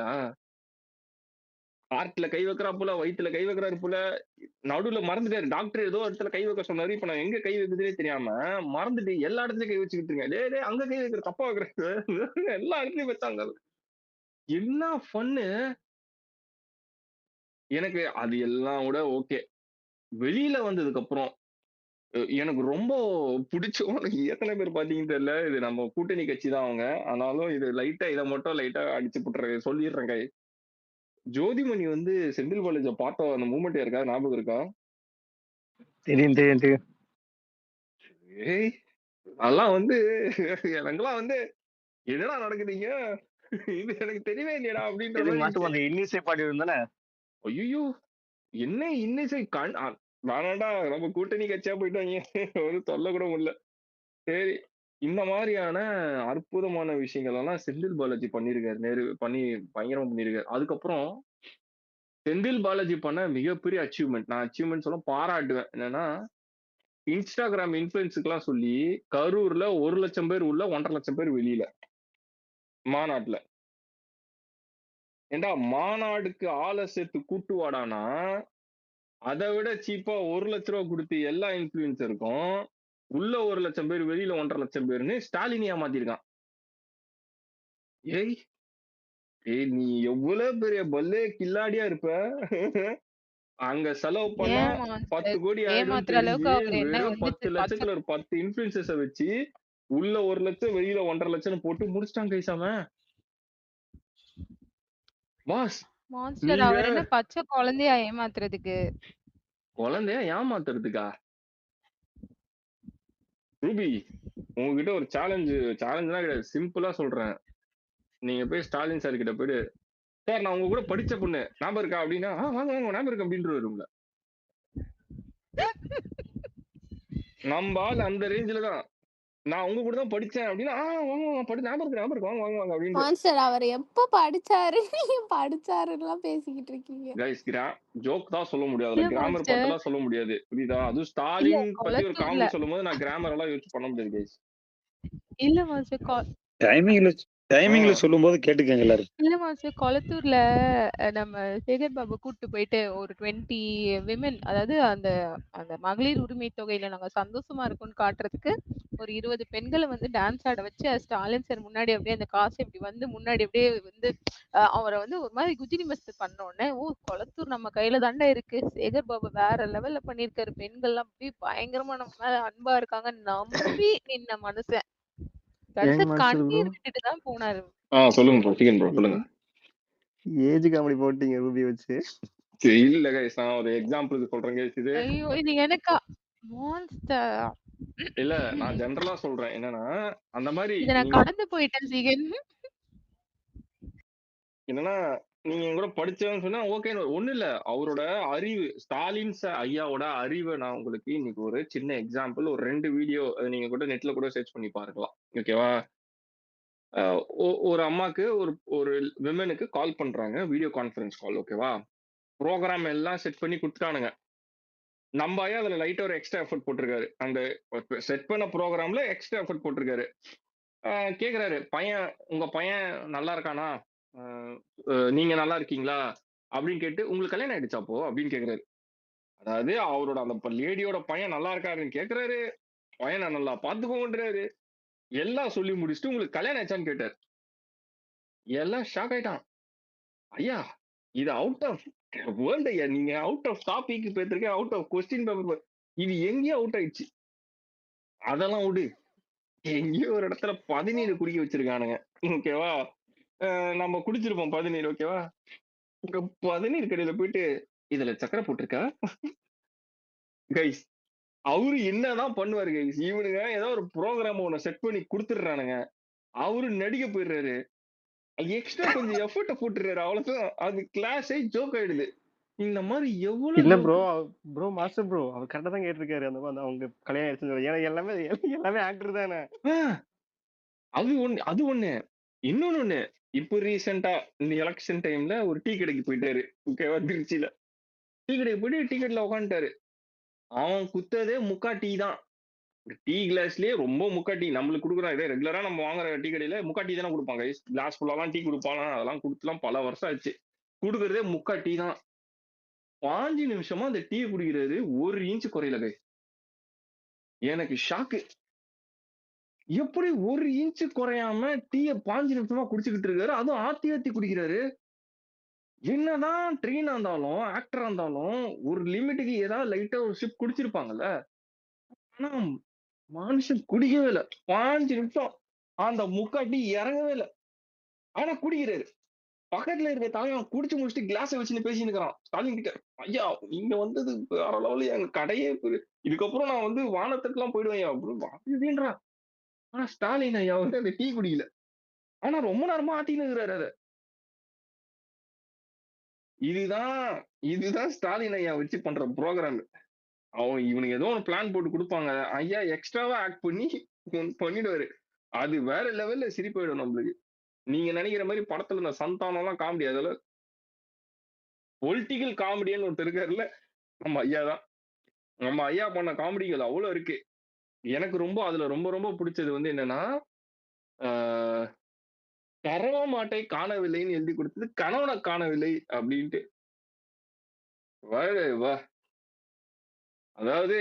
பாத்தீங்களா? ஹார்ட்ல கை வைக்கிறா போல, வயித்துல கை வைக்கிறாரு போல. நடுவுல மறந்துட்டாரு. டாக்டர் ஏதோ இடத்துல கை வைக்க சொன்னாரு. இப்ப நான் எங்க கை வைக்கிறதுன்னே தெரியாம, மறந்துட்டு எல்லா இடத்துலயும் கை வச்சுக்கிட்டு இருக்கேன். டேய் டேய் அங்க கை வைக்கிற, தப்பா வைக்கிற. எல்லா இடத்துலயும் வச்சாங்க. என்ன ஃபன்னு. எனக்கு அது எல்லாம் விட ஓகே. வெளியில வந்ததுக்கு அப்புறம் எனக்கு ரொம்ப புடிச்சவங்க எத்தன பேர் பார்த்தீங்கன்னு தெரியல. இது நம்ம கூட்டணி கட்சி தான் அவங்க. ஆனாலும் இது லைட்டா இத மட்டும் லைட்டா அடிச்சு புட்டுறேன் சொல்லிடுறேன் ஜோதிமணி வந்து செந்தில் பாலாஜிய பார்த்த அந்த மூமெண்ட் யாருக்காவது ஞாபகம் இருக்கா? தெரியும் தெரியும் தெரியும். ஏய்! அதெல்லாம் வந்து எனக்கெல்லாம் வந்து என்னடா நடக்குதுங்க? இது எனக்கு தெரியவே இல்லையேடா அப்படின்ற இது மாரி மட்டும் இருந்துச்சு. அந்த இன்னிசை பாடியிருந்தானே தானே? ஐய்யய்யோ! என்ன இன்னிசை வேணாம்டா நம்ம கூட்டணி கட்சியா போயிட்டாங்க. ஒரு தொல்ல கூட முடியல. சரி. இந்த மாரியான அற்புதமான விஷயங்கள் எல்லாம் செந்தில் பாலாஜி பண்ணியிருக்காரு. பண்ணி பயங்கரமா பண்ணியிருக்காரு. அதுக்கப்புறம் செந்தில் பாலாஜி பண்ண மிகப்பெரிய அச்சீவ்மென்ட். நான் அச்சீவ்மென்ட் சொல்ல பாராட்டுவேன். என்னன்னா, Instagram இன்ஃப்ளூயன்ஸுக்குலாம் சொல்லி கரூர்ல 1,00,000 பேர் உள்ள 1,50,000 பேர் வெளியில. மாநாட்ல. ஏன்டா மாநாடுக்கு ஆள சேர்த்து கூட்டு வாடான்னா, அத விட சீப்பா ரூ. 1,00,000 குடுத்து எல்லா இன்ஃப்ளூயன்சருக்கும் உள்ள 1,00,000 பேர் வெளியில 1,50,000 பேருன்னு ஸ்டாலின் ஏமாத்திருக்கான். ஏய்! ஏய் நீ எவ்வளவு பெரிய பல்லே கில்லாடியா இருப்ப. அங்க செலவு பண்ணா ஏன் 10 மான்ஸ்டர்? கோடி ஆயிடும்னு ஏமாத்துற தெரிஞ்சு, அளவுக்கு அவரு என்ன வெறும் வந்துட்டு 10,00,000த்துல ஒரு 10 இன்ஃப்ளூயன்சர்ஸ வச்சு, உள்ள 1,00,000 வெளியில 1,50,000ன்னு போட்டு முடிச்சுட்டான் கைஸ் அவன். பாஸ் மான்ஸ்டர் நீங்க அவர் என்ன பச்சை குழந்தையா ஏமாத்துறதுக்கு? குழந்தைய ஏமாத்துறதுக்கா? ரூபி உங்ககிட்ட ஒரு சேலஞ்சுலாம் கிடையாது. சிம்பிளா சொல்றேன். நீங்க போய் ஸ்டாலின் சார் கிட்ட போயிட்டு, "சார் நான் உங்க கூட படிச்ச பொண்ணு. ஞாபகம் இருக்கா?" அப்படின்னா, வாங்க வாங்க ஞாபகம் இருக்கு" அப்படின்ருவாரு உங்கள. நம்ப ஆள் அந்த ரேஞ்சுல தான். நான் உங்க கூட தான் படிச்சேன் அப்படின்னா, வாங்க வாங்க ஞாபகம் இருக்கு வாங்க வாங்க வாங்க அப்படின்ட்டு. மான்ஸ்டர் அவர் எப்ப படிச்சாரு? நீங்க படிச்சாருன்னுலாம் பேசிக்கிட்டு இருக்கீங்க. கைஸ் ஜோக் தான் சொல்ல முடியும். அதுல இல்ல கிராமர் மான்ஸ்டர். பாத்தெல்லாம் சொல்ல முடியாது. புரியுதா? அதுவும் இல்ல ஸ்டாலின் பத்தி ஒரு கொளத்தூர்ல. காமெடி சொல்லும்போது நான் கிராமர் எல்லாம் யோசிச்சு பண்ண முடியாது கைஸ். இல்ல மான்ஸ்டர். டைமிங்ல டைமிங்ல ஆ. சொல்லும்போது கேட்டுக்கங்க எல்லாரும். இல்ல மாஸ்டர் கொளத்தூர்ல நம்ம சேகர் பாபு கூட்டு போயிட்டு ஒரு 20 விமென், அதாவது அந்த அந்த மகளிர் உரிமை தொகையில நாங்க சந்தோஷமா இருக்கோம்னு காட்டுறதுக்கு ஒரு 20 பெண்களை வந்து டான்ஸ் ஆட வச்சு ஸ்டாலின் சார் முன்னாடி அப்படியே அந்த காசு இப்படி வந்து முன்னாடி அப்படியே வந்து அவரை வந்து ஒரு மாதிரி குஜினி மஸ்து பண்ண உடனே, ஓ கொளத்தூர் நம்ம கையில தாண்டா இருக்கு, சேகர் பாபு வேற லெவல்ல பண்ணிருக்காரு, பெண்கள்லாம் அப்படியே பயங்கரமா நம்ம மேல அன்பா இருக்காங்க நம்பி நின்ன மனுஷன் கடைசியா ஏங்க மான்ஸ்டர் ப்ரோ? கண்ணீர் விட்டுட்டு தான் போனாரு. சொல்லுங்க ப்ரோ. சிக்கன் ப்ரோ சொல்லுங்க. ஏஜ் காமெடி போட்டீங்க ரூபி வச்சு. இல்ல கைஸ் நான் ஒரு எக்ஸாம்பிளுக்கு சொல்றேன் கைஸ் இது. ஐயோ இது எனக்கா? மான்ஸ்டர். இல்ல நான் ஜெனரலா சொல்றேன். என்னன்னா அந்த மாதிரி இத நான் கடந்து போயிட்டேன் சீகன். என்னன்னா நீங்க என் கூட படிச்சவன்னு சொன்னா ஓகே. ஒண்ணு இல்ல அவரோட அறிவு ஸ்டாலின் ஐயாவோட அறிவை நான் உங்களுக்கு இன்னைக்கு ஒரு சின்ன எக்ஸாம்பிள் ஒரு 2 வீடியோ நீங்க கூட நெட்ல கூட சர்ச் பண்ணி பார்க்கலாம். ஓகேவா? ஒரு அம்மாக்கு ஒரு ஒரு விமனுக்கு கால் பண்றாங்க. Video conference call. ஓகேவா? ப்ரோகிராம் எல்லாம் செட் பண்ணி குடுத்துட்டானுங்க. நம்ம ஐயா அதுல லைட்டா ஒரு எக்ஸ்ட்ரா எஃபர்ட் போட்டிருக்காரு. அந்த செட் பண்ண ப்ரோகிராம்ல எக்ஸ்ட்ரா எஃபர்ட் போட்டிருக்காரு. கேக்குறாரு, உங்க பையன் நல்லா இருக்கானா? நீங்க நல்லா இருக்கீங்களா? அப்படின்னு கேட்டு, உங்களுக்கு கல்யாணம் ஆயிடுச்சா அப்போ? அப்படின்னு கேக்குறாரு. அதாவது அவரோட அந்த லேடியோட பையன் நல்லா இருக்காருன்னு கேக்குறாரு. பையனை நல்லா பாத்துக்கோங்கன்றாரு. எல்லாம் சொல்லி முடிச்சுட்டு உங்களுக்கு கல்யாணம் ஆயிடுச்சான்னு கேட்டாரு. எல்லாம் ஷாக் ஆயிட்டான். ஐயா இது அவுட் ஆஃப் வேர்ல்ட் ஐயா. நீங்க அவுட் ஆஃப் டாபிக் பேத்திருக்கேன். Out of question paper. இது எங்கேயோ அவுட் ஆயிடுச்சு. அதெல்லாம் விடு. எங்கேயோ ஒரு இடத்துல 17 குடிக்க வச்சிருக்கானுங்க. ஓகேவா? நம்ம குடிச்சிருப்போம் 17. ஓகேவா? 17 கடையில போயிட்டு இதுல சக்கரை போட்டிருக்கா? கைஸ் அவரு என்னதான் பண்ணுவாரு கைஸ். இவனுங்க ஏதோ ஒரு ப்ரோக்ராம் ஒண்ணு செட் பண்ணி குடுத்துடுறானுங்க. அவரு நடிக்க போயிடுறாரு. எக்ஸ்ட்ரா கொஞ்சம் எஃபர்ட்ட போட்டுறாரு. அவ்வளவுதான். அது கிளாஸே ஜோக் ஆயிடுது. இந்த மாதிரி எவ்வளவு இல்ல ஜோக். ப்ரோ மாஸ்டர் ப்ரோ அவர் கரெக்டா தான் கேட்டிருக்காரு. அந்த மாதிரி அவங்க கல்யாணம் ஆயிடுச்சுன்னு. ஏன்னா எல்லாமே ஆக்டர் தானே. அது ஒண்ணு. இன்னொன்னு இப்போ ரீசெண்டா இந்த எலெக்ஷன் டைம்ல ஒரு டீ கடைக்கு போயிட்டாரு. ஓகேவா? திருச்சியில டீ கடைக்கு போயிட்டு டீ கடையில உட்காந்துட்டாரு. அவன் குத்ததே முக்கா டீ தான். டீ கிளாஸ்லயே ரொம்ப முக்கா டீ நம்மளுக்கு குடுக்குறான். இதே ரெகுலரா நம்ம வாங்குற டீ கடையில முக்கா டீ தானே குடுப்பாங்க. கிளாஸ் ஃபுல்லாலாம் டீ குடுப்பானா? அதெல்லாம் குடுத்துலாம் பல வருஷம் ஆச்சு. குடுக்குறதே முக்கா டீ தான். 5 நிமிஷமா அந்த டீ குடிக்கிறாரு. 1 இன்ச் குறையல கைஸ். எனக்கு ஷாக்கு. எப்படி 1 இன்ச் குறையாம டீய 5 நிமிஷமா குடிச்சுக்கிட்டு இருக்காரு. அதுவும் ஆத்தி ஆத்தி குடிக்கிறாரு. என்னதான் ட்ரெயினா இருந்தாலும், ஆக்டரா இருந்தாலும் ஒரு லிமிட்டுக்கு ஏதாவது லைட்டா ஒரு சிப் குடிச்சிருப்பாங்கல்ல. ஆனா மனுஷன் குடிக்கவே இல்ல. 5 நிமிஷம் அந்த முக்கா டீ இறங்கவே இல்ல. ஆனா குடிக்கிறாரு. பக்கத்துல இருக்க தலைவன் குடிச்சு முடிச்சுட்டு கிளாஸ வச்சுன்னு பேசின்னு இருக்கிறான். ஸ்டாலின் கிட்ட. ஐயா நீங்க வந்தது வேற லெவலு எங்க கடையே இதுக்கப்புறம் நான் வந்து வானத்துக்குலாம் போயிடுவேன்யா. அப்படின்றான். ஆனா ஸ்டாலின் ஐயா வந்து அந்த டீ குடிக்கல. ஆனா ரொம்ப நேரமா ஆத்தின்னு இருக்கிறாரு அத. இதுதான் இதுதான் ஸ்டாலின் ஐயா வச்சு பண்ற புரோகிராம். இவனுக்கு ஏதோ ஒரு பிளான் போட்டு குடுப்பாங்க. ஐயா எக்ஸ்ட்ராவா ஆக்ட் பண்ணி பண்ணிடுவாரு. அது வேற லெவல்ல சிரிப்பாயிடும் நம்மளுக்கு. நீங்க நினைக்கிற மாதிரி படத்துல இந்த சந்தானம்லாம் காமெடி அதெல்லாம் பொலிட்டிக்கல் காமெடின்னு ஒருத்தர் இருக்காருல்ல, நம்ம ஐயா தான். நம்ம ஐயா பண்ண காமெடிகள் அவ்வளவு இருக்கு. எனக்கு அதுல ரொம்ப ரொம்ப பிடிச்சது வந்து என்னன்னா, ஆஹ் கறவ மாட்டை காணவில்லைன்னு எழுதி கொடுத்தது கணவனை காணவில்லை அப்படின்ட்டு. வா வா. அதாவது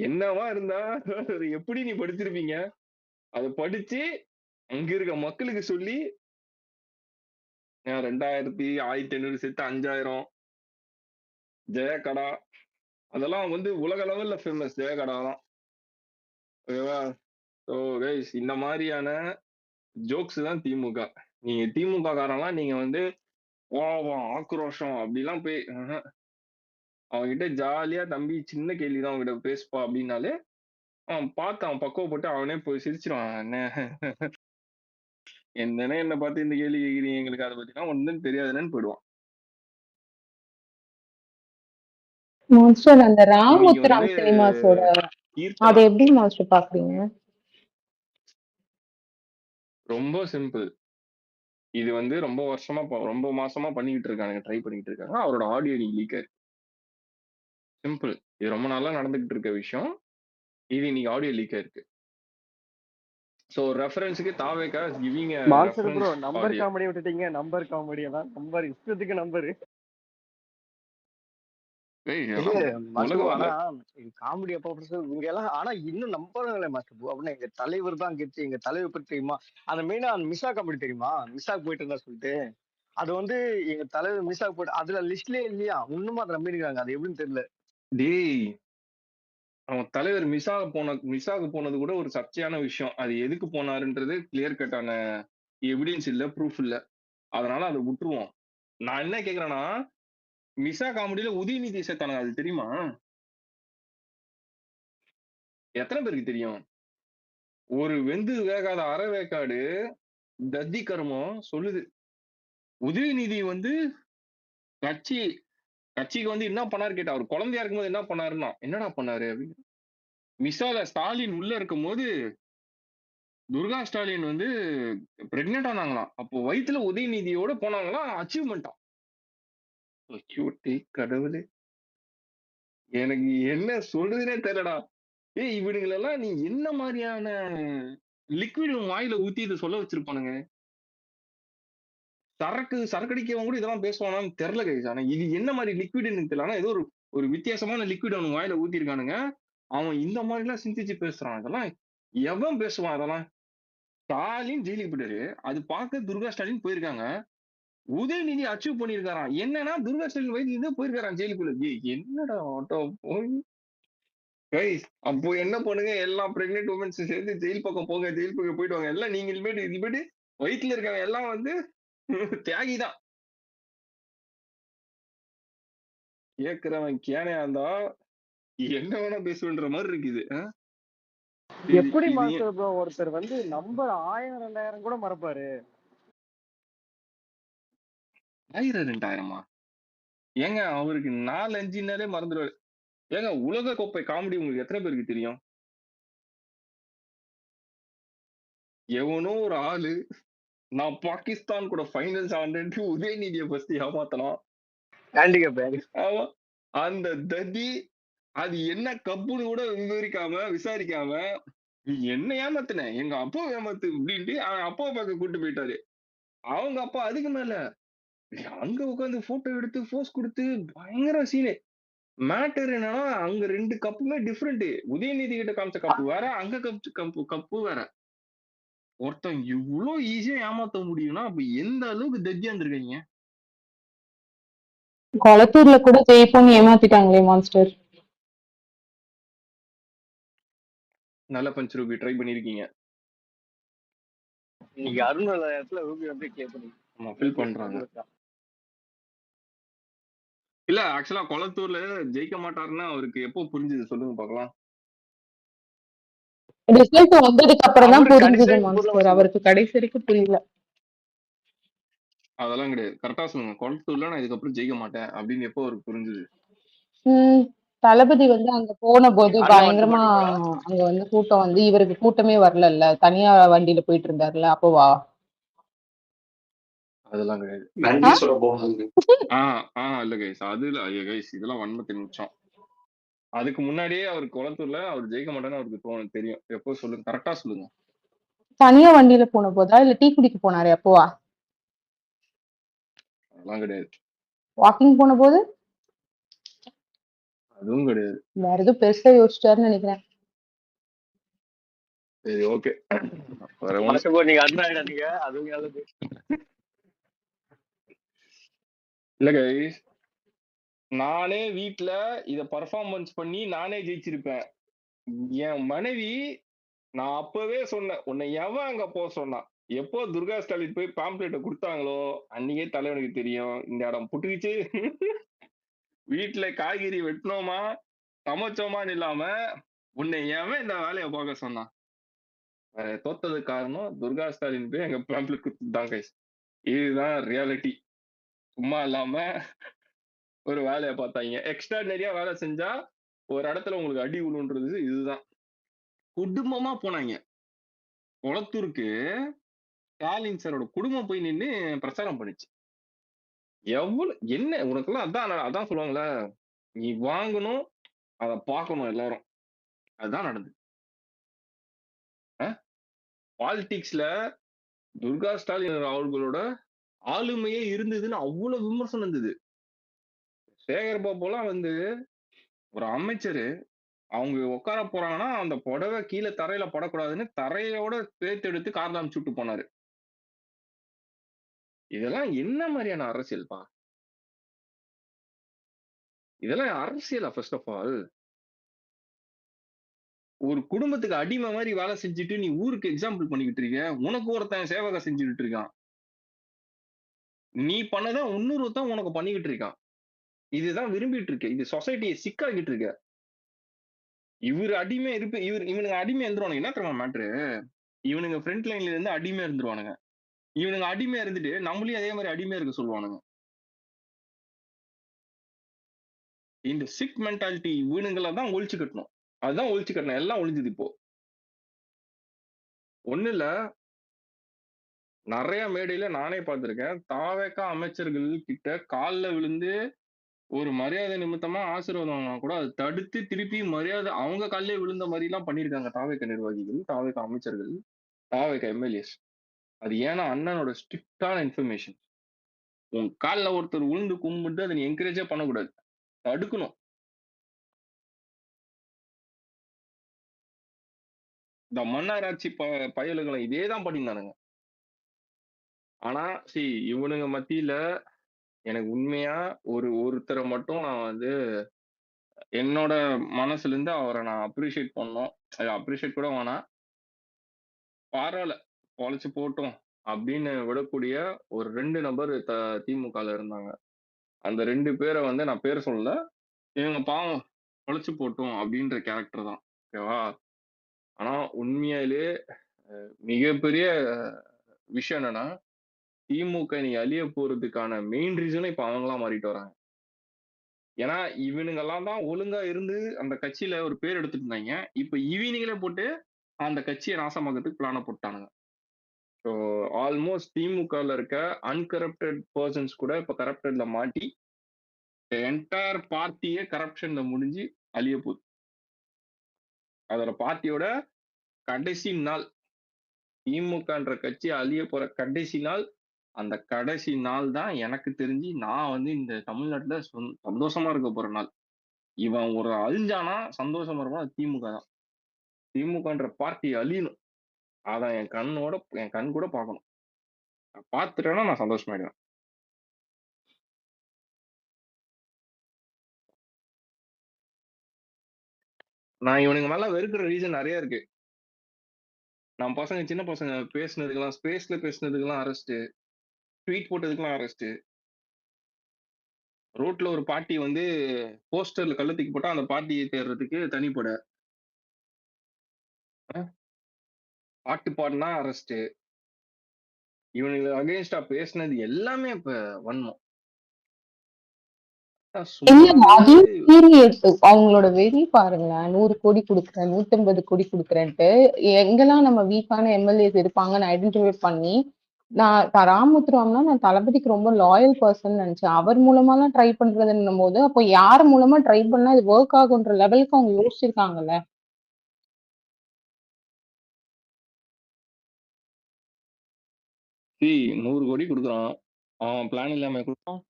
என்னவா இருந்தா அது எப்படி நீ படிச்சிருப்பீங்க? அதை படிச்சு அங்க இருக்க மக்களுக்கு சொல்லி 2000 1500 சேர்த்து 5000 ஜெயகடா அதெல்லாம் வந்து உலக லெவல்ல ஃபேமஸ் ஜெயகடாலாம். ஓகேவா? ஸோ கைஸ் இந்த மாதிரியான ஜோக்ஸ் தான் திமுக. நீங்க திமுக காரன்லாம் நீங்க வந்து கோவம் ஆக்ரோஷம் அப்படிலாம் போய் அவன்கிட்ட ஜாலியா தம்பி சின்ன கேள்விதான் அவன்கிட்ட பேசுப்பா அப்படின்னாலே அவன் பார்த்து அவன் பக்குவப்பட்டு அவனே போய் சிரிச்சிருவான். என்ன பார்த்து இந்த கேள்வி கேட்கிறீங்க எங்களுக்கு அதை பத்தினா ஒன்றும் தெரியாதுன்னு போயிடுவான். மாஸ்டர் அந்த இன்னைக்கு ராமோத்ராம் வந்து சினிமாஸோட அதை கீர்த்தனா எப்படி மாஸ்டர் பாக்குறீங்க? ரொம்ப சிம்பிள். இது வந்து ரொம்ப மாசமா பண்ணிக்கிட்டு இருக்காங்க, ட்ரை பண்ணிக்கிட்டு இருக்காங்க. அவரோட ஆடியோ லீக் ஆயிருக்கு. சிம்பிள். இது ரொம்ப நாளா நடந்துகிட்டு இருக்க விஷயம். இது இன்னைக்கு ஆடியோ லீக் ஆயிருக்கு. சோ ரெஃபரன்ஸ்க்கு தாவேகா giving monster bro reference number audio. Comedy விட்டுட்டீங்க. நம்பர் காமெடி தான் நம்பர் இஷ்டத்துக்கு நம்பர். இல்ல மாஸ்டர் உலக ஆனா வரலாறு. காமெடி அப்ப இவங்க எல்லாம் ஆனா இன்னும் நம்புறாங்களே மாஸ்டர் அப்படின்னா எங்க தலைவர் தான் கெட்டு எங்க தலைவர் பத்தி தெரியுமா? அந்த மெயினா அந்த மிஸ்ஸா காமெடி தெரியுமா? மிஸ்ஸாக்கு போயிட்டு இருந்தா சொல்லிட்டு அது வந்து எங்க தலைவர் மிஸ்ஸாக்கு போயிட்டு அதுல லிஸ்ட்லயே இல்லையா? இன்னுமா அதை நம்பிருக்காங்க. அது எப்படின்னு தெரியல. டேய் அவன் தலைவர் மிஸ்ஸாக போனது கூட ஒரு சர்ச்சையான விஷயம். அது எதுக்கு போனாருன்றது கிளியர் கட்டான எவிடன்ஸ் இல்ல, ப்ரூஃப் இல்ல. அதனால அதை விட்டுருவோம். நான் என்ன கேக்குறேன்னா, மிஸ்ஸா காமெடியில உதயநிதி சேர்த்தானுங்க, அது தெரியுமா? எத்தனை பேருக்கு தெரியும்? ஒரு வெந்து வேகாத அரை வேக்காடு தத்தி கர்மம் சொல்லுது. உதயநிதி வந்து கட்சிக்கு வந்து என்ன பண்ணாரு கேட்டா, அவர் குழந்தையா இருக்கும்போது என்ன பண்ணாருன்னா, என்னடா பண்ணாரு அப்படின்னு. மிஸ்ஸால ஸ்டாலின் உள்ள இருக்கும் போது துர்கா ஸ்டாலின் வந்து பிரெக்னென்ட் ஆனாங்களாம். அப்போ வயித்துல உதயநிதியோட போனாங்களாம். அச்சீவ்மெண்டா. கடவுளே, எனக்கு என்ன சொல்றதுனே தெரியலடா. ஏய் இவனுங்களெல்லாம் நீ என்ன மாதிரியான லிக்விட் வாயில ஊத்தி இதை சொல்ல வச்சிருப்பானுங்க. சரக்கடிக்கவங்க கூட இதெல்லாம் பேசுவானான்னு தெரியல கைஸ். ஆனா இது என்ன மாதிரி லிக்விட்னு தெரியல. ஆனா ஏதோ ஒரு வித்தியாசமான லிக்விட் அவனுக்கு வாயில ஊத்திருக்கானுங்க. அவன் இந்த மாதிரி எல்லாம் சிந்திச்சு பேசுறான். இதெல்லாம் எவன் பேசுவான்? அதெல்லாம் ஸ்டாலின் ஜெயிலுக்கு போயிட்டாரு. அது பார்க்க துர்கா ஸ்டாலின் போயிருக்காங்க. உதயநிதி அச்சீவ் பண்ணிருக்காராம். என்னன்னா துர்கா ஸ்டாலின் வயசுல இருந்து போயிருக்காராம் ஜெயிலுக்குள்ள. என்னடா ஆட்டோ போய் கைஸ் அப்போ என்ன பண்ணுங்க, எல்லாம் பிரெக்னென்ட் உமன்ஸ் சேர்ந்து ஜெயில் பக்கம் போங்க, ஜெயில் பக்கம் போயிட்டு வாங்க. எல்லாம் நீங்க இனிமேட்டு வயிற்றுல இருக்காங்க எல்லாம் வந்து தியாகிதான். கேக்குறவன் கேனையா இருந்தா என்ன வேணா பேசுன்ற மாதிரி இருக்குது. எப்படி இது மாஸ்டர் ப்ரோ ஒருத்தர் வந்து நம்பர் 1000 2000 கூட மறப்பாரு? 1000 2000 ஏங்க அவருக்கு 4-5 மறந்துடுவாரு. ஏங்க உலக கோப்பை காமெடி உங்களுக்கு எத்தனை பேருக்கு தெரியும்? எவனோ ஒரு ஆளு நான் பாகிஸ்தான் கூட ஃபைனல்ஸ் ஆண்டு உதயநிதியை ஃபர்ஸ்ட் ஏமாத்தலாம். ஹேண்டிகேப் ஆமா அந்த ததி அது என்ன கப்புன்னு கூட விசாரிக்காம நீ என்ன ஏமாத்துன எங்க அப்பா ஏமாத்து அப்படின்ட்டு அவன் அப்பாவை பார்க்க கூட்டு போயிட்டாரு. அவங்க அப்பா அதுக்கு மேல அங்க உட்காந்து போட்டோ எடுத்து போஸ் கொடுத்து பயங்கர சீனு. மேட்டர் என்னன்னா அங்க 2 கப்புமே டிஃப்ரெண்ட். உதயநிதி கிட்ட காமிச்ச கப்பு வேற, அங்க கப்பு கப்பு கப்பு வேற. ஒருத்தன் இவ்ளோ ஈஸியா ஏமாத்த முடியும்னா அப்ப எந்த அளவுக்கு தத்தியா இருந்திருக்கீங்க. கொளத்தூர்ல கூட ஜெயிப்போம்னு ஏமாத்திட்டாங்களே மான்ஸ்டர். நல்ல பஞ்ச் ரூபி ட்ரை பண்ணிருக்கீங்க. இன்னைக்கு அருண் இடத்துல ரூபி வந்து கிளியர் பண்ணி ஆமா ஃபில் பண்றாங்க. இல்ல ஆக்சுவலா கொளத்தூர்ல ஜெயிக்க மாட்டாருன்னா அவருக்கு எப்போ புரிஞ்சுது சொல்லுங்க பாக்கலாம். ரிசல்ட் வந்ததுக்கு அப்புறம் தான் அவரு கடைசி புரிஞ்சது வரைக்கும் புரியல மான்ஸ்டர். மாஸ்டர். அவருக்கு கடைசி வரைக்கும் புரியல. அதெல்லாம் கிடையாது. கரெக்டா சொல்லுங்க. கொளத்தூர்ல நான் இதுக்கப்புறம் ஜெயிக்க மாட்டேன் அப்படின்னு எப்போ அவருக்கு புரிஞ்சுது? தளபதி வந்து அங்க போன போது அண்ணன் வந்து பயங்கரமா மட்டும் அங்க வந்து கூட்டம் வந்து இவருக்கு கூட்டமே வரல. தனியா வண்டியில போயிட்டு இருந்தாருல அப்போவா? அதெல்லாம் கிடையாது. நன்றி சொல்ல போகும்போது இல்ல கைஸ் அதுல கைஸ் இதெல்லாம் வன்மத்தின் உச்சம். அதுக்கு முன்னாடியே அவர் குளத்தூர்ல அவர் ஜெயிக்க மாட்டேன்னு அவருக்கு தெரியும். எப்போ சொல்லுங்க, கரெக்டா சொல்லுங்க. தனியா வண்டியில போன போதா இல்ல டீ குடிக்க போனாரு அப்போவா? அதெல்லாம் கிடையாது. வாக்கிங் போன போது? அதுவும் கிடையாது. வேற எதுவும் பெருசா யோசிச்சாருன்னு நினைக்கிறேன். சரி ஓகே. நீங்க அருண் ஆயிடாதீங்க, அதுவும் நல்லது. இல்ல கைஸ், நானே வீட்டுல இத பர்ஃபார்மன்ஸ் பண்ணி நானே ஜெயிச்சிருப்பேன். என் மனைவி நான் அப்பவே சொன்னேன், உன்னை எவன் அங்க போக சொன்னான்? எப்போ துர்கா ஸ்டாலின் போய் பாம்ப்ளேட்டை கொடுத்தாங்களோ அன்னைக்கே தலைவனுக்கு தெரியும் இந்த இடம் புட்டுக்கிச்சு. வீட்டுல காய்கறி வெட்டினோமா சமைச்சோமான்னு இல்லாம உன்னை எவன் இந்த வேலையை பார்க்க சொன்னான்? தோத்ததுக்கு காரணம் துர்கா ஸ்டாலின் போய் எங்க பாம்ப்ளேட் கொடுத்துதான் கைஸ். இதுதான் ரியாலிட்டி. சும்மா இல்லாம ஒரு வேலையை பார்த்தாங்க. எக்ஸ்ட்ரா நிறைய வேலை செஞ்சா ஒரு இடத்துல உங்களுக்கு அடி விழுன்றது இதுதான். குடும்பமா போனாங்க குளத்தூருக்கு. ஸ்டாலின் சாரோட குடும்பம் போய் நின்று பிரச்சாரம் பண்ணுச்சு. எவ்வளவு என்ன உனக்கெல்லாம் அதான் சொல்லுவாங்களே, நீ வாங்கணும் அதை பார்க்கணும் எல்லாரும். அதுதான் நடந்தது. பாலிடிக்ஸ்ல துர்கா ஸ்டாலின் அவர்களோட ஆளுமையே இருந்ததுன்னு அவ்வளவு விமர்சனம் இருந்தது. சேகர் பாபுலாம் வந்து ஒரு அமைச்சரு அவங்க உட்கார போறாங்கன்னா அந்த புடவை கீழே தரையில படக்கூடாதுன்னு தரையோட பேத்தெடுத்து கார்ல அமுச்சு விட்டு போனாரு. இதெல்லாம் என்ன மாதிரியான அரசியல்பா? இதெல்லாம் அரசியலா? ஃபர்ஸ்ட் ஆஃப் ஆல் ஒரு குடும்பத்துக்கு அடிமை மாதிரி வேலை செஞ்சுட்டு நீ ஊருக்கு எக்ஸாம்பிள் பண்ணிக்கிட்டு இருக்க. உனக்கு ஒருத்தன் சேவகம் செஞ்சுக்கிட்டு இருக்கான். நீ பண்ணதான் இன்னொருத்தன் உனக்கு பண்ணிக்கிட்டு இருக்கான். இதுதான் விரும்பிட்டு இருக்க. இது சொசைட்டியை சிக்காக்கிட்டு இருக்க. இவரு அடிமை இவனுங்க அடிமை இருந்துருவானுங்க. என்ன தெரியுமா மேட்ரு? இவனுங்க ஃப்ரண்ட் லைன்ல இருந்து அடிமையா இருந்துருவானுங்க. இவனுங்க அடிமையா இருந்துட்டு நம்மளையும் அதே மாதிரி அடிமையா இருக்க சொல்லுவானுங்க. இந்த சிக் மென்டாலிட்டி இவனுங்களை தான் ஒழிச்சு கட்டணும். அதுதான் ஒழிச்சு கட்டணும். எல்லாம் ஒழிஞ்சது இப்போ. ஒண்ணு இல்ல, நிறைய மேடையில நானே பார்த்திருக்கேன். தாவேக்கா அமைச்சர்கள் கிட்ட கால்ல விழுந்து ஒரு மரியாதை நிமித்தமா ஆசீர்வாதம் வாங்கினா கூட அதை தடுத்து திருப்பி மரியாதை அவங்க காலிலே விழுந்த மாதிரி எல்லாம் பண்ணியிருக்காங்க தாவேக்கா நிர்வாகிகள், தாவேக்கா அமைச்சர்கள், தாவேக்கா எம்எல்ஏஸ். அது ஏன்னா அண்ணனோட ஸ்ட்ரிக்டான இன்ஃபர்மேஷன். உன் காலில் ஒருத்தர் விழுந்து கும்பிட்டு அதை நீ என்கரேஜே பண்ணக்கூடாது, தடுக்கணும். இந்த மன்னராட்சி பயலுகளை இதே தான் பண்ணியிருந்தானுங்க. ஆனா இவனுங்க மத்தியில எனக்கு உண்மையா ஒருத்தரை மட்டும் நான் வந்து என்னோட மனசுல இருந்து அவரை நான் அப்ரிஷியேட் பண்ணோம். அப்ரிஷியேட் கூட வேணாம், பரவாயில்ல பொழைச்சு போட்டோம் அப்படின்னு விடக்கூடிய ஒரு 2 நபர் திமுகல இருந்தாங்க. அந்த 2 பேரை வந்து நான் பேர் சொல்லல. இவங்க பாவம் பொழைச்சு போட்டோம் அப்படின்ற கேரக்டர் தான். ஓகேவா? ஆனா உண்மையிலே மிகப்பெரிய விஷயம் என்னன்னா, திமுக நீ அழிய போறதுக்கான மெயின் ரீசனும் இப்ப அவங்களாம் மாறிட்டு வராங்க. ஏன்னா இவனுங்க எல்லாம் தான் ஒழுங்கா இருந்து அந்த கட்சியில ஒரு பேர் எடுத்துட்டு இருந்தாங்க. இப்ப இவனுங்களே போட்டு அந்த கட்சியை நாசமாக்கிறதுக்கு பிளான போட்டானுங்க. ஸோ ஆல்மோஸ்ட் திமுகல இருக்க அன்கரப்டட் பர்சன்ஸ் கூட இப்ப கரப்டட்ல மாட்டி என்டையர் பார்ட்டியே கரப்ஷன்ல முடிஞ்சு அழிய போகுது. அதோட பார்ட்டியோட கடைசி நாள், திமுகன்ற கட்சி அழிய போற கடைசி நாள், அந்த கடைசி நாள் தான் எனக்கு தெரிஞ்சு நான் வந்து இந்த தமிழ்நாட்டுல சந்தோஷமா இருக்க போற நாள். இவன் ஒரு அழிஞ்சானா சந்தோஷமா இருப்பான், அது திமுக தான். திமுகன்ற பார்ட்டி அழியணும். அத என் கண் கூட பார்க்கணும். பார்த்துட்டேன்னா நான் சந்தோஷமாயிடுவேன். நான் இவனுங்க மேல வெறுக்கிற ரீசன் நிறைய இருக்கு. நம்ம பசங்க சின்ன பசங்க பேசுனதுக்கெல்லாம், ஸ்பேஸ்ல பேசுனதுக்கெல்லாம் அரெஸ்ட், ட்வீட் போட்டதுக்கெல்லாம் அரெஸ்ட். ரோட்ல ஒரு பாட்டி வந்து போஸ்டர்ல கள்ள தூக்கி போட்டா அந்த பாட்டியை தேடுறதுக்கு தனிப்பட, பாட்டு பாடினா அரெஸ்ட். இவனுக்கு அகைன்ஸ்டா பேசுனது எல்லாமே இப்ப வன்மம். இல்ல சும்மா அதையும் வந்து மீறி அவங்களோட வெறி பாருங்களேன். 100 கோடி கொடுக்குறேன், 150 கோடி கொடுக்குறேன்ட்டு எங்கெல்லாம் நம்ம வீக்கான எம்எல்ஏஸ் இருப்பாங்கன்னு ஐடென்டிஃபை பண்ணி, நான் ராமபுத்திரம்னா நான் தளபதிக்கு ரொம்ப லாயல் பர்சன் நினைச்சேன். அவர் மூலமாலாம் ட்ரை பண்றதுன்னும் போது, அப்போ யார் மூலமா ட்ரை பண்ணா இது ஒர்க் ஆகுன்ற லெவலுக்கு அவங்க யோசிச்சிருக்காங்கல்ல. see, 100 கோடி கொடுக்குறான். அவன் பிளான் இல்லாம கொடுப்பான்.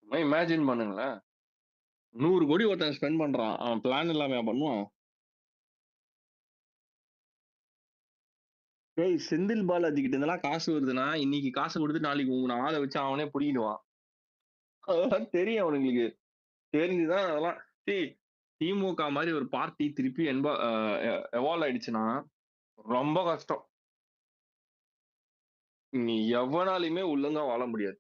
இமேஜின் பண்ணுங்களேன். 100 கோடி ஒருத்தன் ஸ்பெண்ட் பண்றான். அவன் பிளான் இல்லாம பண்ணுவான். டேய், செந்தில் பாலாஜி கிட்ட இருந்தெல்லாம் காசு வருதுன்னா இன்னைக்கு காசு கொடுத்து நாளைக்கு உங்க ஆளை வச்சு அவனே பிடிக்கிடுவான். அதெல்லாம் தெரியும் அவனுங்களுக்கு. தெரிஞ்சுதான் அதெல்லாம். திமுக மாதிரி ஒரு பார்ட்டி திருப்பி எவால்வ் ஆயிடுச்சுன்னா ரொம்ப கஷ்டம். நீ எவனாலுமே ஒழுங்கா வாழ முடியாது.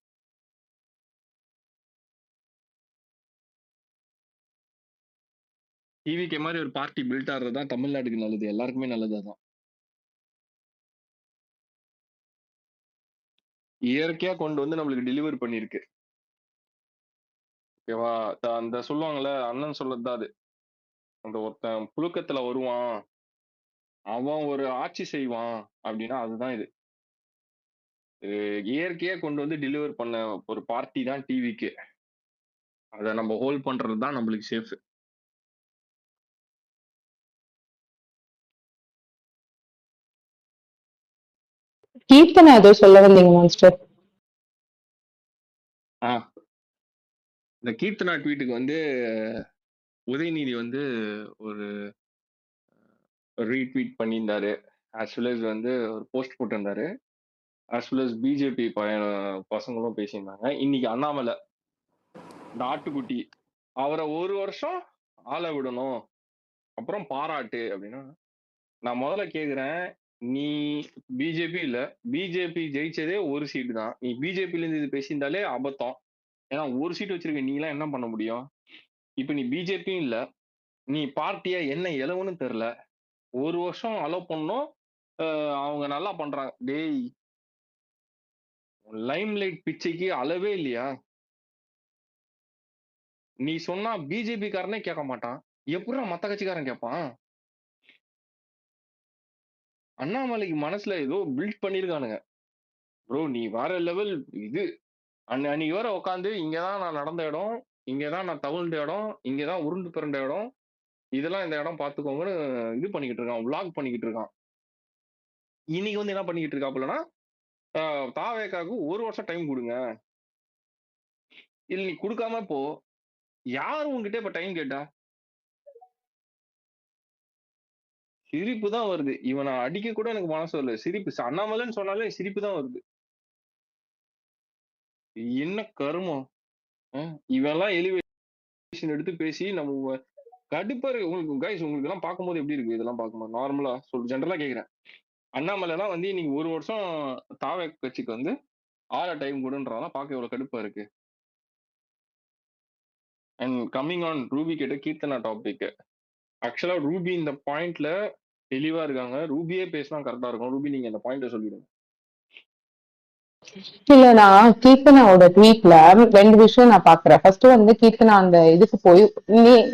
டிவிக்கு மாதிரி ஒரு பார்ட்டி பில்ட் ஆடுறதுதான் தமிழ்நாட்டுக்கு நல்லது, எல்லாருக்குமே நல்லது. அதான் இயற்கையா கொண்டு வந்து நம்மளுக்கு டெலிவர் பண்ணிருக்கு. ஓகேவா? அந்த சொல்லுவாங்கல்ல, அண்ணன் சொல்லதுதான் அது. அந்த ஒருத்தன் புழுக்கத்துல வருவான், அவன் ஒரு ஆட்சி செய்வான் அப்படின்னா அதுதான் இது. இயற்கையா கொண்டு வந்து டெலிவர் பண்ண ஒரு பார்ட்டி தான் டிவிக்கு. அதை நம்ம ஹோல்ட் பண்றது தான் நம்மளுக்கு சேஃப். கீர்த்தனா ஏதோ சொல்ல வந்தீங்க மாஸ்டர். இந்த கீர்த்தனா ட்வீட்டுக்கு வந்து உதயநிதி வந்து ஒரு ரீட்வீட் பண்ணியிருந்தாரு. as well as வந்து ஒரு போஸ்ட் போட்டிருந்தாரு. as well as பிஜேபி பசங்களும் பேசியிருந்தாங்க. இன்னைக்கு அண்ணாமலை இந்த ஆட்டுக்குட்டி அவரை 1 வருஷம் ஆள விடணும், அப்புறம் பாராட்டு அப்படின்னா, நான் முதல்ல கேக்குறேன், நீ பிஜேபி இல்ல, பிஜேபி ஜெயிச்சதே ஒரு சீட்டு தான். நீ பிஜேபில இருந்து இது பேசியிருந்தாலே அபத்தம். ஏன்னா ஒரு சீட் வச்சிருக்க நீ எல்லாம் என்ன பண்ண முடியும்? இப்ப நீ பிஜேபியும் இல்ல, நீ பார்ட்டியா என்ன இலவுன்னு தெரியல, 1 வருஷம் அலோவ் பண்ணோம், அவங்க நல்லா பண்றாங்க. டேய், லைம் லைட் பிச்சைக்கு அளவே இல்லையா? நீ சொன்னா பிஜேபி காரனே கேட்க மாட்டான், எப்படிடா மத்த கட்சிக்காரன் கேட்பான்? அண்ணாமலைக்கு மனசுல ஏதோ பில்ட் பண்ணிருக்கானுங்க. ப்ரோ நீ வேற லெவல். இது அன்னைக்கு வேற உட்காந்து, இங்கதான் நான் நடந்த இடம், இங்கதான் நான் தவிழ்ந்த இடம், இங்கதான் உருண்டு பிறந்த இடம், இதெல்லாம் இந்த இடம் பாத்துக்கோங்கன்னு இது பண்ணிக்கிட்டு இருக்கான், விளாக் பண்ணிக்கிட்டு இருக்கான். இன்னைக்கு வந்து என்ன பண்ணிக்கிட்டு இருக்காப்புலன்னா, தாவேக்காவுக்கு 1 வருஷம் டைம் கொடுங்க, இல்ல நீ கொடுக்காம போ. யாரு உங்ககிட்ட இப்ப டைம் கேட்டா? சிரிப்பு தான் வருது. இவனை அடிக்க கூட எனக்கு மனசு வரல. சிரிப்பு, அண்ணாமலைன்னு சொன்னாலே சிரிப்பு தான் வருது. என்ன கருமம். இவெல்லாம் எலிவேஷன் எடுத்து பேசி நம்ம கடுப்பா இருக்கு. உங்களுக்கு கைஸ், உங்களுக்கு எல்லாம் பார்க்கும்போது எப்படி இருக்கு? இதெல்லாம் பார்க்கும்போது நார்மலா ஜென்ரலா கேக்குறேன். அண்ணாமலை எல்லாம் வந்து இன்னைக்கு 1 வருஷம் தாவே கட்சிக்கு வந்து ஆள டைம் கொடுன்றதெல்லாம் பார்க்க எவ்வளவு கடுப்பா இருக்கு. அண்ட் கம்மிங் ஆன் ரூபி கேட்ட கீர்த்தனா டாபிக், ஆக்சுவலா ரூபி இந்த பாயிண்ட்ல தெளிவா இருக்காங்க. ரூபியே பேசினா கரெக்டா இருக்கும். ரூபி, நீங்க இந்த பாயிண்ட சொல்லிடுங்க. இல்ல, நான் கீர்த்தனாவோட ட்வீட்ல 2 விஷயம் நான் பாக்குறேன். ஃபர்ஸ்ட் வந்து கீர்த்தனா அந்த இதுக்கு போய்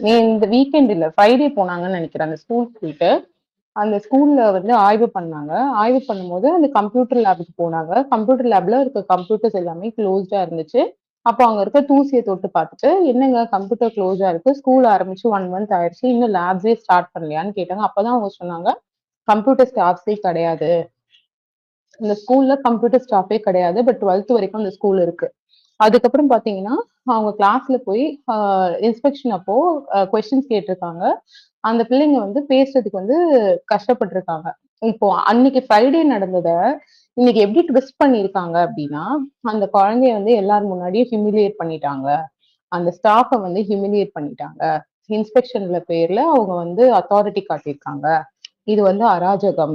நீ இந்த வீக்கெண்ட் இல்ல ஃப்ரைடே போனாங்கன்னு நினைக்கிறேன். அந்த ஸ்கூல் போயிட்டு அந்த ஸ்கூல்ல வந்து ஆய்வு பண்ணாங்க. ஆய்வு பண்ணும்போது அந்த கம்ப்யூட்டர் லேபுக்கு போனாங்க. கம்ப்யூட்டர் லேப்ல இருக்க கம்ப்யூட்டர்ஸ் எல்லாமே க்ளோஸ்டா இருந்துச்சு. அப்போ அங்க இருக்க தூசியை தொட்டு பார்த்துட்டு, என்னங்க கம்ப்யூட்டர் க்ளோஸா இருக்கு. ஸ்கூல் ஆரம்பிச்சு 1 மந்த் ஆயிடுச்சு. இன்னும் லேப்ஸே ஸ்டார்ட் பண்ணலையான்னு கேட்டாங்க. அப்பதான் அவங்க சொன்னாங்க, கம்ப்யூட்டர் ஸ்டாஃப்ஸே கிடையாது. இந்த ஸ்கூல்ல கம்ப்யூட்டர் ஸ்டாஃபே கிடையாது. பட் 12th வரைக்கும் அந்த ஸ்கூல் இருக்கு. அதுக்கப்புறம் பாத்தீங்கன்னா, அவங்க கிளாஸ்ல போய் இன்ஸ்பெக்ஷன் அப்போ கொஸ்டின்ஸ் கேட்டிருக்காங்க. அந்த பிள்ளைங்க வந்து பேசுறதுக்கு வந்து கஷ்டப்பட்டிருக்காங்க. இப்போ அன்னைக்கு ஃப்ரைடே நடந்தத இன்னைக்கு எப்படி ட்விஸ்ட் பண்ணியிருக்காங்க அப்படின்னா, அந்த குழந்தைய வந்து எல்லார் முன்னாடியும் ஹியூமிலியேட் பண்ணிட்டாங்க. அந்த ஸ்டாஃப வந்து ஹியூமிலியேட் பண்ணிட்டாங்க. இன்ஸ்பெக்ஷன்ல பேர்ல அவங்க வந்து அத்தாரிட்டி காட்டியிருக்காங்க. இது வந்து அராஜகம்.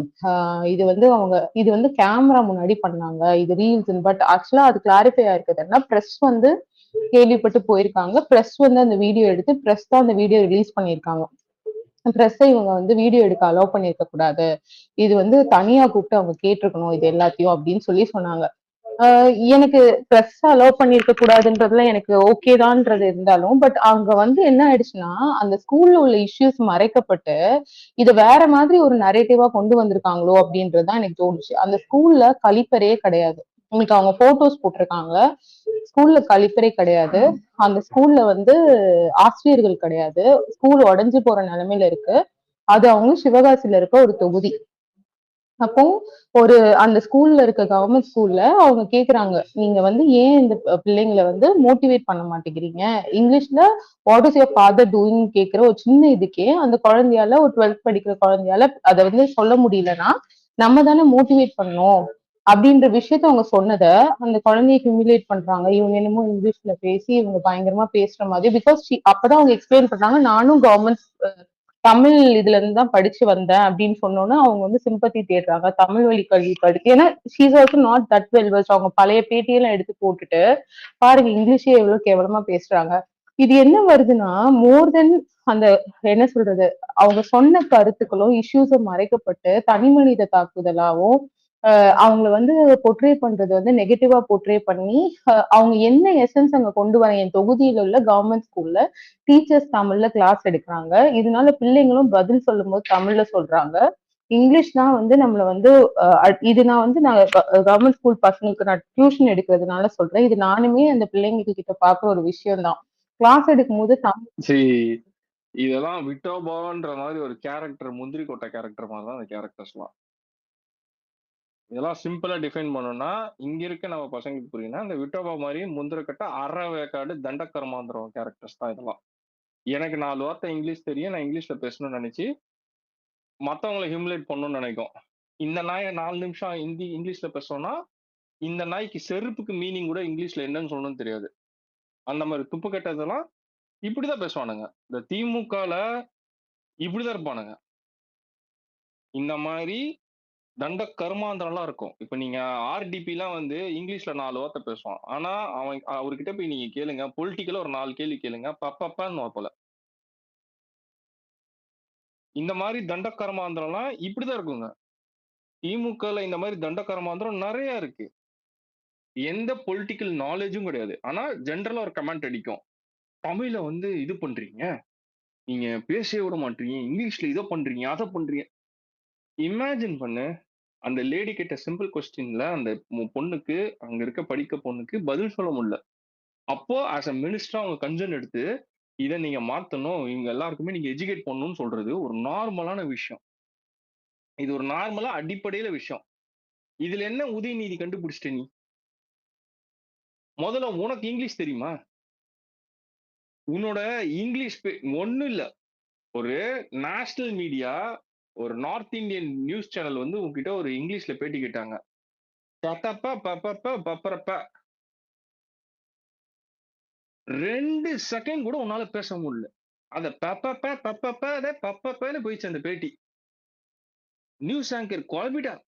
இது வந்து கேமரா முன்னாடி பண்ணாங்க. இது ரீல்ஸ். பட் ஆக்சுவலா அது கிளாரிஃபை ஆயிருக்குதுன்னா, பிரஸ் வந்து கேள்விப்பட்டு போயிருக்காங்க. பிரஸ் வந்து அந்த வீடியோ எடுத்து பிரஸ் தான் அந்த வீடியோ ரிலீஸ் பண்ணியிருக்காங்க. பிரஸ்ஸை இவங்க வந்து வீடியோ எடுக்க அலோவ் பண்ணியிருக்க கூடாது. இது வந்து தனியா கூப்பிட்டு அவங்க கேட்டிருக்கணும் இது எல்லாத்தையும் அப்படின்னு சொல்லி சொன்னாங்க. எனக்கு பிரஸ் அலோவ் பண்ணியிருக்க கூடாதுன்றதுல எனக்கு ஓகே தான்ன்றது இருந்தாலும், பட் அங்க வந்து என்ன ஆயிடுச்சுன்னா, அந்த ஸ்கூல்ல உள்ள இஷ்யூஸ் மறைக்கப்பட்டு, இத வேற மாதிரி ஒரு நரேட்டிவா கொண்டு வந்திருக்காங்களோ அப்படின்றது தான் எனக்கு தோணுச்சு. அந்த ஸ்கூல்ல கழிப்பறையே கிடையாது. உங்களுக்கு அவங்க போட்டோஸ் போட்டிருக்காங்க. ஸ்கூல்ல கழிப்பறை கிடையாது. அந்த ஸ்கூல்ல வந்து ஆசிரியர்கள் கிடையாது. ஸ்கூல் உடைஞ்சு போற நிலைமையில இருக்கு. அது அவங்க சிவகாசியில இருக்க ஒரு தொகுதி. அப்போ அந்த ஸ்கூல்ல இருக்க கவர்மெண்ட் ஸ்கூல்ல அவங்க கேக்குறாங்க, நீங்க வந்து ஏன் இந்த பிள்ளைங்களை வந்து மோட்டிவேட் பண்ண மாட்டேங்கிறீங்க? இங்கிலீஷ்ல what is your father doing கேக்குற ஒரு சின்ன இதுக்கே அந்த குழந்தையால ஒரு 12th படிக்கிற குழந்தையால அதை வந்து சொல்ல முடியலன்னா நம்ம தானே மோட்டிவேட் பண்ணணும் அப்படின்ற விஷயத்த அவங்க சொன்னத அந்த குழந்தைய ஹியூமிலேட் பண்றாங்க. இவங்க என்னமோ இங்கிலீஷ்ல பேசி இவங்க பயங்கரமா பேசுற மாதிரி. பிகாஸ் அப்பதான் அவங்க எக்ஸ்பிளைன் பண்றாங்க, நானும் கவர்மெண்ட் தமிழ் இதுல இருந்து தான் படிச்சு வந்தேன் அப்படின்னு சொன்னோன்னா அவங்க வந்து சிம்பத்தி தேடுறாங்க. தமிழ் வழி கல்வி படிச்சு, ஏன்னா she's also not that well Wells. அவங்க பழைய பேட்டியெல்லாம் எடுத்து போட்டுட்டு பாருங்க இங்கிலீஷே எவ்வளவு கேவலமா பேசுறாங்க. இது என்ன வருதுன்னா, மோர் தென் அந்த என்ன சொல்றது, அவங்க சொன்ன கருத்துக்களும் இஷ்யூஸும் மறைக்கப்பட்டு தனி மனித தாக்குதலாவும் அவங்கள வந்து போர்ட்ரே பண்றது வந்து நெகட்டிவா போர்ட்ரே பண்ணி அவங்க என்ன எசன்ஸ் அங்க கொண்டு வர, என் தொகுதியில உள்ள கவர்மெண்ட் ஸ்கூல்ல டீச்சர்ஸ் தமிழ்ல கிளாஸ் எடுக்கிறாங்க. இதனால பிள்ளைங்களும் பதில் சொல்லும் போது தமிழ்ல சொல்றாங்க. இங்கிலீஷ் தான் வந்து நம்மள வந்து இது நான் வந்து நான் கவர்மெண்ட் ஸ்கூல் பசங்களுக்கு நான் டியூஷன் எடுக்கிறதுனால சொல்றேன். இது நானுமே அந்த பிள்ளைங்க கிட்ட பாக்குற ஒரு விஷயம் தான். கிளாஸ் எடுக்கும் போது சரி, இதெல்லாம் விட்டோபான்ற மாதிரி ஒரு கேரக்டர், முந்திரி கொட்டை கேரக்டர் மாதிரி தான் அந்த கேரக்டர்ஸ்லாம். இதெல்லாம் சிம்பிளா டிஃபைன் பண்ணோம்னா, இங்க இருக்க நம்ம பசங்களுக்கு புரியும்னா, இந்த விட்டோபா மாதிரி முந்திரக்கட்டை அரை வேக்காடு தண்டக்கர்மாந்திரம் கேரக்டர்ஸ் தான் இதெல்லாம். எனக்கு 4 வார்த்தை இங்கிலீஷ் தெரியும், நான் இங்கிலீஷ்ல பேசணும்னு நினைச்சு மத்தவங்களை ஹியூமிலேட் பண்ணணும்னு நினைக்கும். இந்த நாயை 4 நிமிஷம் இங்கிலீஷ்ல பேசணும்னா, இந்த நாய்க்கு செருப்புக்கு மீனிங் கூட இங்கிலீஷ்ல என்னன்னு சொல்லணும்னு தெரியாது. அந்த மாதிரி துப்பு கெட்டதெல்லாம் இப்படிதான் பேசுவானுங்க. இந்த திமுகல இப்படிதான் இருப்பானுங்க. இந்த மாதிரி தண்ட கருமாந்திரம்லாம் இருக்கும். இப்ப நீங்க ஆர்டிபி எல்லாம் வந்து இங்கிலீஷ்ல 4 வார்த்தை பேசுவான். ஆனா அவர்கிட்ட போய் நீங்க கேளுங்க, பொலிட்டிக்கலா ஒரு 4 கேள்வி கேளுங்க, பப்பன்னு போல. இந்த மாதிரி தண்ட கருமாந்திரம்லாம் இப்படிதான் இருக்குங்க. திமுகல இந்த மாதிரி தண்ட கருமாந்திரம் நிறைய இருக்கு. எந்த பொலிட்டிக்கல் நாலேஜும் கிடையாது. ஆனா ஜென்ரலா ஒரு கமெண்ட் அடிக்கும். தமிழ்ல வந்து இது பண்றீங்க, நீங்க பேசவே விட மாட்டீங்க, இங்கிலீஷ்ல இதை பண்றீங்க, அதை பண்றீங்க. இமேஜின் பண்ணு, அந்த லேடி கிட்ட சிம்பிள் கொஸ்டின்ல அந்த பொண்ணுக்கு, அங்க இருக்க படிக்க பொண்ணுக்கு பதில் சொல்ல முடியல. அப்போ ஆஸ் அ மினிஸ்டர் அவங்க கன்சர்ன் எடுத்து இதை நீங்க மாத்தணும், இவங்க எல்லாருக்குமே நீங்க எஜுகேட் பண்ணணும்னு சொல்றது ஒரு நார்மலான விஷயம். இது ஒரு நார்மலா அடிப்படையில விஷயம். இதுல என்ன உதயநீதி கண்டுபிடிச்சிட்ட நீ? முதல்ல உனக்கு இங்கிலீஷ் தெரியுமா? உன்னோட இங்கிலீஷ் ஒண்ணும் இல்ல. ஒரு நேஷனல் மீடியா, ஒரு நார்த் இந்தியன் நியூஸ் சேனல் வந்து உங்ககிட்ட ஒரு இங்கிலீஷ்ல பேட்டி கேட்டாங்க. 2 செகண்ட் கூட உன்னால பேச முடியல. அத போயிடுச்சு அந்த பேட்டி. News anchor குழம்பிட்டார்.